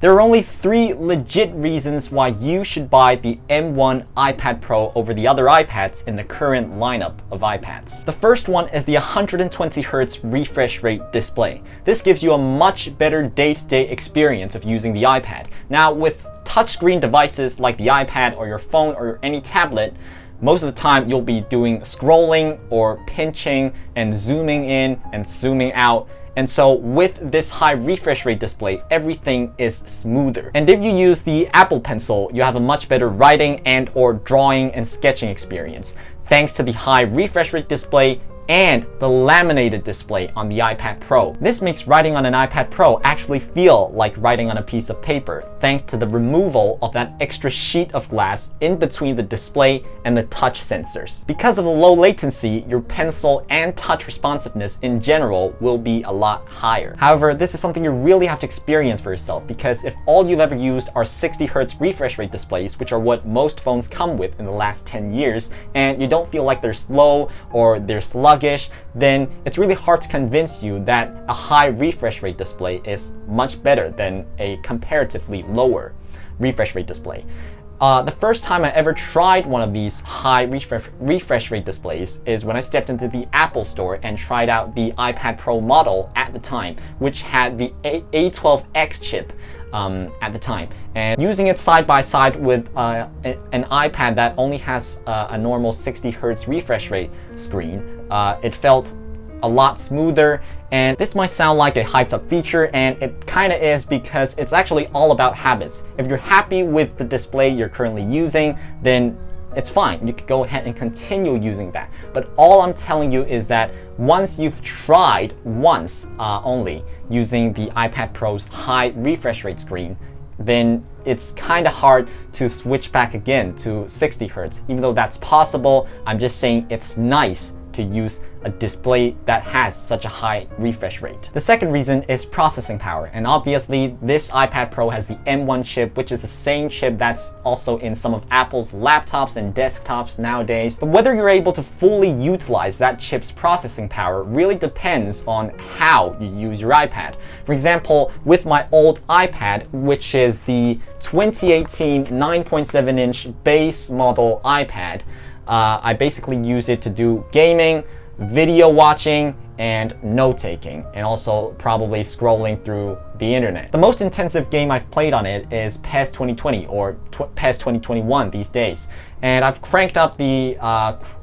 There are only 3 legit reasons why you should buy the M1 iPad Pro over the other iPads in the current lineup of iPads. The first one is the 120Hz refresh rate display. This gives you a much better day-to-day experience of using the iPad. Now, with touchscreen devices like the iPad or your phone or any tablet, most of the time you'll be doing scrolling or pinching and zooming in and zooming out. And so with this high refresh rate display, everything is smoother. And if you use the Apple Pencil, you have a much better writing and or drawing and sketching experience, thanks to the high refresh rate display and the laminated display on the iPad Pro. This makes writing on an iPad Pro actually feel like writing on a piece of paper, thanks to the removal of that extra sheet of glass in between the display and the touch sensors. Because of the low latency, your pencil and touch responsiveness in general will be a lot higher. However, this is something you really have to experience for yourself, because if all you've ever used are 60Hz refresh rate displays, which are what most phones come with in the last 10 years, and you don't feel like they're slow or they're sluggish, then it's really hard to convince you that a high refresh rate display is much better than a comparatively lower refresh rate display. The first time I ever tried one of these high refresh rate displays is when I stepped into the Apple Store and tried out the iPad Pro model at the time, which had the A12X chip at the time. And using it side by side with an iPad that only has a normal 60Hz refresh rate screen, it felt a lot smoother. And this might sound like a hyped up feature, and it kind of is, because it's actually all about habits. If you're happy with the display you're currently using, then it's fine. You could go ahead and continue using that. But all I'm telling you is that once you've tried once only using the iPad Pro's high refresh rate screen, then it's kind of hard to switch back again to 60Hz. Even though that's possible, I'm just saying it's nice to use a display that has such a high refresh rate. The second reason is processing power, and obviously this iPad Pro has the M1 chip, which is the same chip that's also in some of Apple's laptops and desktops nowadays. But whether you're able to fully utilize that chip's processing power really depends on how you use your iPad. For example, with my old iPad, which is the 2018 9.7-inch base model iPad, I basically use it to do gaming, video watching, and note-taking, and also probably scrolling through the internet. The most intensive game I've played on it is PES 2020, or PES 2021 these days. And I've cranked up the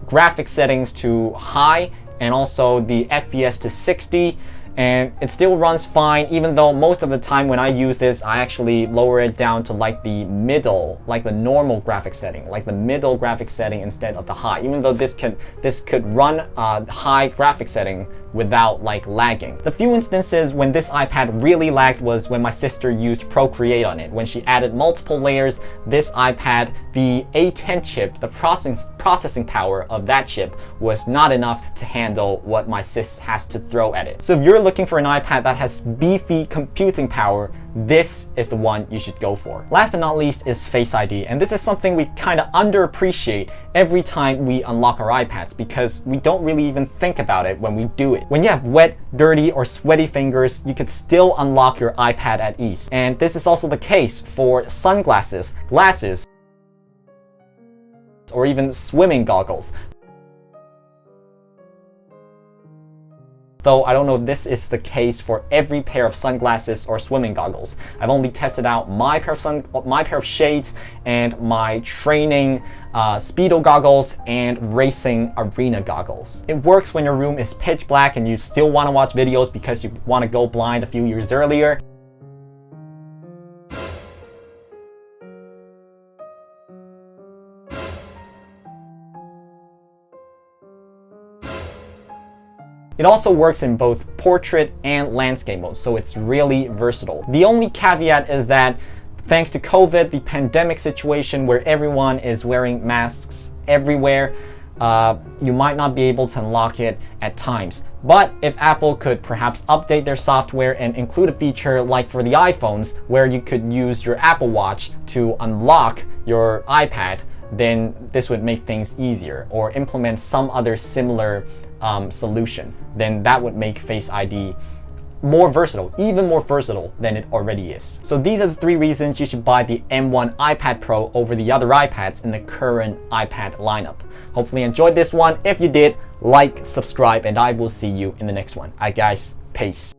graphics settings to high, and also the FPS to 60, and it still runs fine, even though most of the time when I use this, I actually lower it down to like the middle, like the normal graphics setting, like the middle graphics setting instead of the high, even though this could run high graphics setting without like lagging. The few instances when this iPad really lagged was when my sister used Procreate on it. When she added multiple layers, this iPad, the A10 chip, the processing power of that chip was not enough to handle what my sis has to throw at it. So if you're looking for an iPad that has beefy computing power, this is the one you should go for. Last but not least is Face ID, and this is something we kind of underappreciate every time we unlock our iPads, because we don't really even think about it when we do it. When you have wet, dirty, or sweaty fingers, you could still unlock your iPad at ease. And this is also the case for sunglasses, glasses, or even swimming goggles. Though I don't know if this is the case for every pair of sunglasses or swimming goggles. I've only tested out my pair of shades and my training Speedo goggles and racing arena goggles. It works when your room is pitch black and you still want to watch videos because you want to go blind a few years earlier. It also works in both portrait and landscape mode, so it's really versatile. The only caveat is that thanks to COVID, the pandemic situation where everyone is wearing masks everywhere, you might not be able to unlock it at times. But if Apple could perhaps update their software and include a feature like for the iPhones, where you could use your Apple Watch to unlock your iPad, then this would make things easier, or implement some other similar solution, then that would make Face ID more versatile, even more versatile than it already is. So these are the 3 reasons you should buy the M1 iPad Pro over the other iPads in the current iPad lineup. Hopefully you enjoyed this one. If you did, like, subscribe, and I will see you in the next one. Alright guys, peace.